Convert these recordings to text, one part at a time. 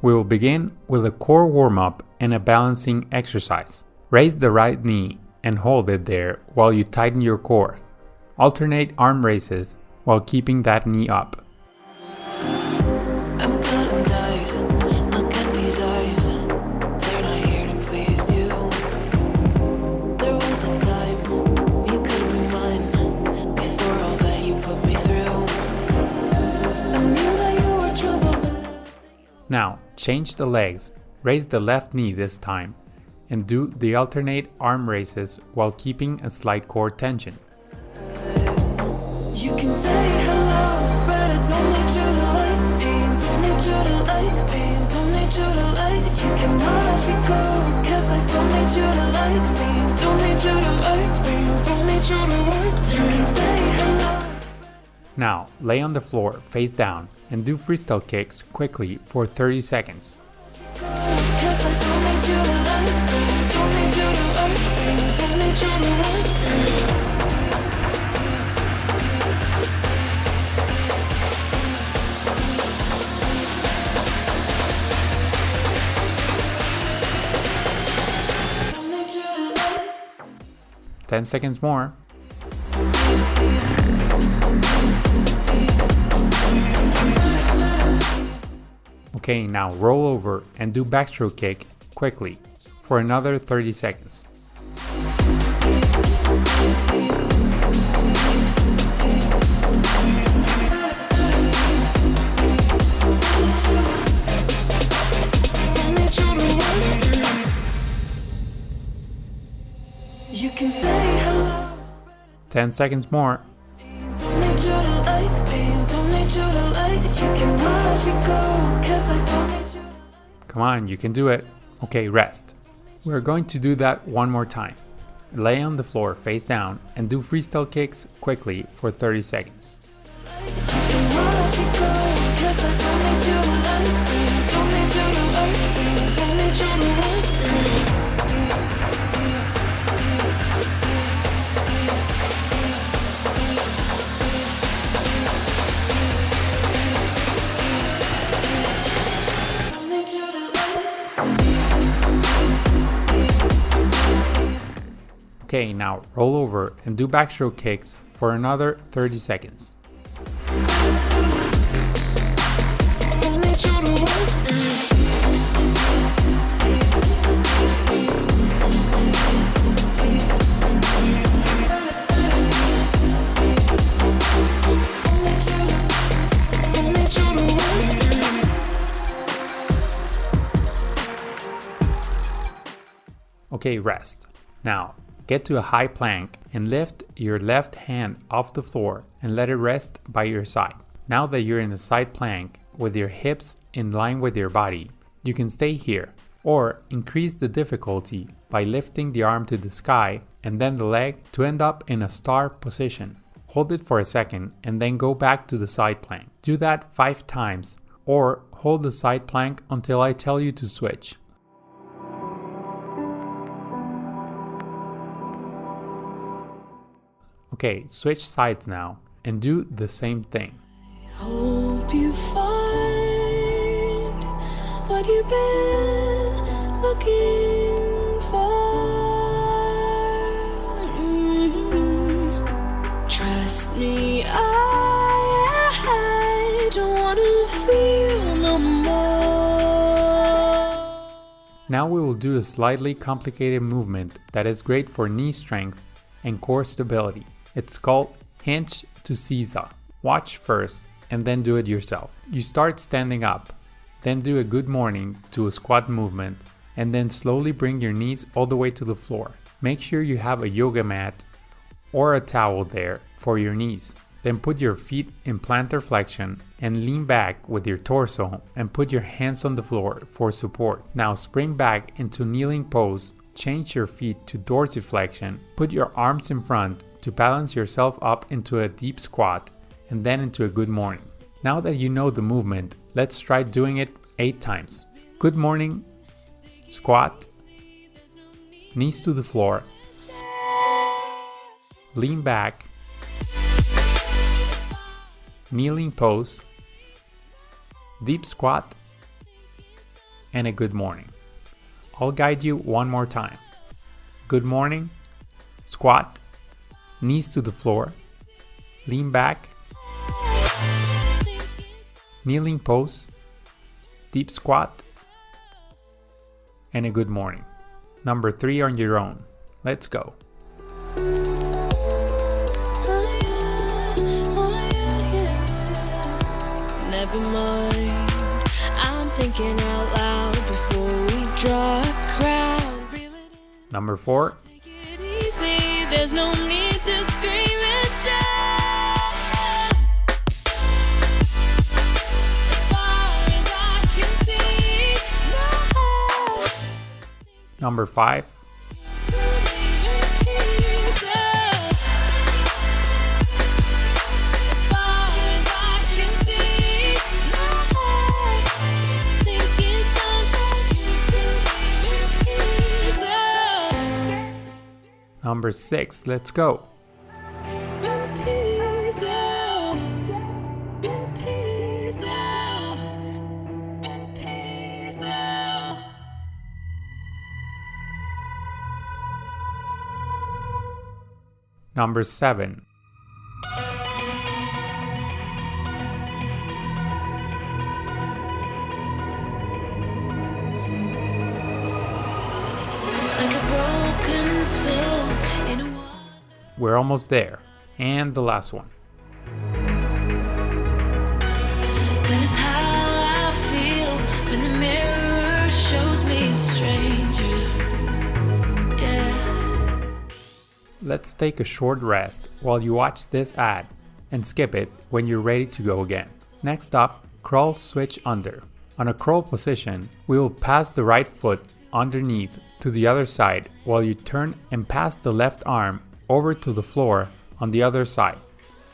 We will begin with a core warm-up and a balancing exercise. Raise the right knee and hold it there while you tighten your core. Alternate arm raises while keeping that knee up. I'm cutting dice, look at these eyes, they're not here to please you. There was a time you could be mine, before all that you put me through. I knew that you were trouble, but Now, change the legs, raise the left knee this time, and do the alternate arm raises while keeping a slight core tension. you can say hello, but I don't need you to like me, don't need you to like me, don't need you to like. You can watch me go, cause I don't need you to like me, don't need you to like me, don't need you to like. You can say hello. Now, lay on the floor face down and do freestyle kicks quickly for 30 seconds. Cause I don't need you to like me, don't need you to like me, don't need you to like me. Don't need you to like. 10 seconds more. Okay, now roll over and do backstroke kick quickly for another 30 seconds. You can say hello. 10 seconds more. Don't need you to like me, don't need you to like. You can watch me go, cause I don't need you. Come on, you can do it. Okay, rest. We're going to do that one more time. Lay on the floor face down and do freestyle kicks quickly for 30 seconds. You can watch me go, cause I don't need you to like me, don't need you to like me, don't need you to like me. Don't need you to like. Okay, now roll over and do backstroke kicks for another 30 seconds. Don't need you to like. Don't need you to like. 'Okay, rest. Now, get to a high plank and lift your left hand off the floor and let it rest by your side. Now that you're in a side plank with your hips in line with your body, you can stay here or increase the difficulty by lifting the arm to the sky and then the leg to end up in a star position. Hold it for a second and then go back to the side plank. Do that 5 times or hold the side plank until I tell you to switch. Okay, switch sides now and do the same thing. Hope you find what you've been looking for. Trust me, I don't wanna feel no more. Now we will do a slightly complicated movement that is great for knee strength and core stability. It's called hinge to seiza. Watch first and then do it yourself. You start standing up, then do a good morning to a squat movement, and then slowly bring your knees all the way to the floor. Make sure you have a yoga mat or a towel there for your knees. Then put your feet in plantar flexion and lean back with your torso and put your hands on the floor for support. Now spring back into kneeling pose, change your feet to dorsiflexion, put your arms in front to balance yourself up into a deep squat and then into a good morning. Now that you know the movement, let's try doing it 8 times. Good morning, squat, knees to the floor, lean back, kneeling pose, deep squat, and a good morning. I'll guide you one more time. Good morning, squat, knees to the floor, lean back, kneeling pose, deep squat, and a good morning. Number 3 on your own. Let's go. Never mind, I'm thinking out loud before we draw a crowd. Reel it in, Number 4, take it easy, there's no need to scream and shout. As far as I can see, no number 5, to leave in peace now. As far as I can see, no think it's time for you to leave in peace now. number 6, let's go. In peace now. In peace now. In peace now. Number 7, Like a broken soul in a wonder. we're almost there. And the last one. That is how I feel when the mirror shows me a stranger. Yeah. Let's take a short rest while you watch this ad and skip it when you're ready to go again. Next up, crawl switch under. On a crawl position, we will pass the right foot underneath to the other side while you turn and pass the left arm over to the floor on the other side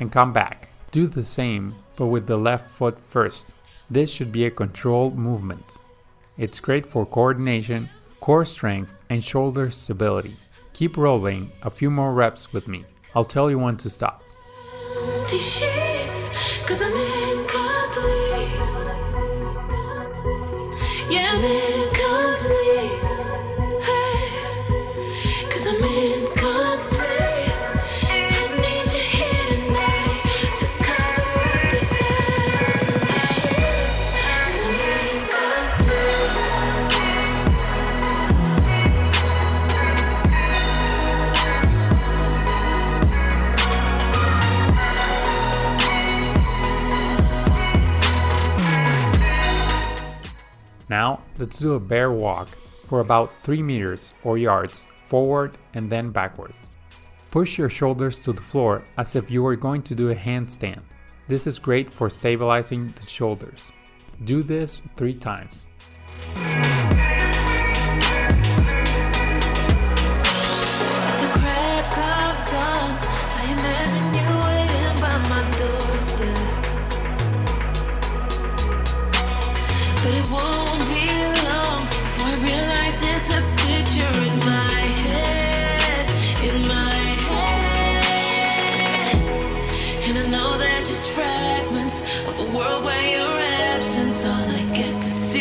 and come back. Do the same but with the left foot first. This should be a controlled movement. It's great for coordination, core strength, and shoulder stability. Keep rolling a few more reps with me. I'll tell you when to stop. Empty sheets, 'cause I'm incomplete. Yeah, I'm incomplete. Hey, 'cause I'm incomplete. I need you here tonight to cover up these empty sheets, 'cause I'm incomplete. Now, let's do a bear walk for about 3 meters or yards forward and then backwards. Push your shoulders to the floor as if you were going to do a handstand. This is great for stabilizing the shoulders. Do this 3 times. The crack of dawn, I imagine you waiting by my doorstep. But it won't be long before I realize it's a picture in my head, in my head. And I know they're just fragments of a world where your absence all I get to see.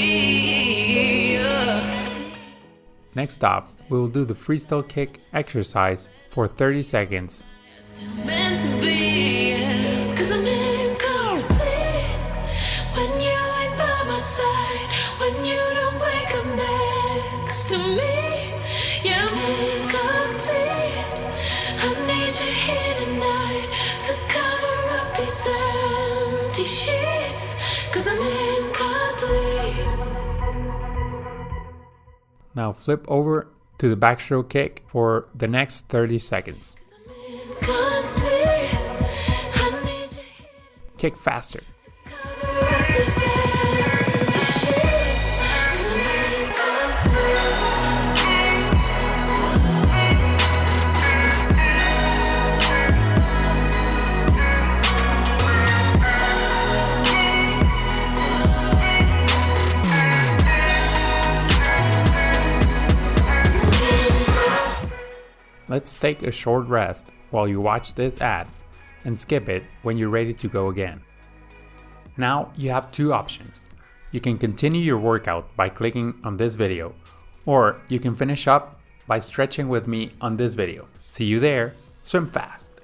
Next up, we will do the freestyle kick exercise for 30 seconds. Meant to be, 'cause I'm incomplete when you ain't by my side, when you don't wake up next to me. Yeah, I'm incomplete. I need you here tonight to cover up these empty sheets, 'cause I'm incomplete. Now flip over to the backstroke kick for the next 30 seconds. Incomplete. I need you here Kick faster. to cover up these empty sheets, 'cause I'm incomplete. Let's take a short rest while you watch this ad and skip it when you're ready to go again. Now you have 2 options. You can continue your workout by clicking on this video, or you can finish up by stretching with me on this video. See you there. Swim fast.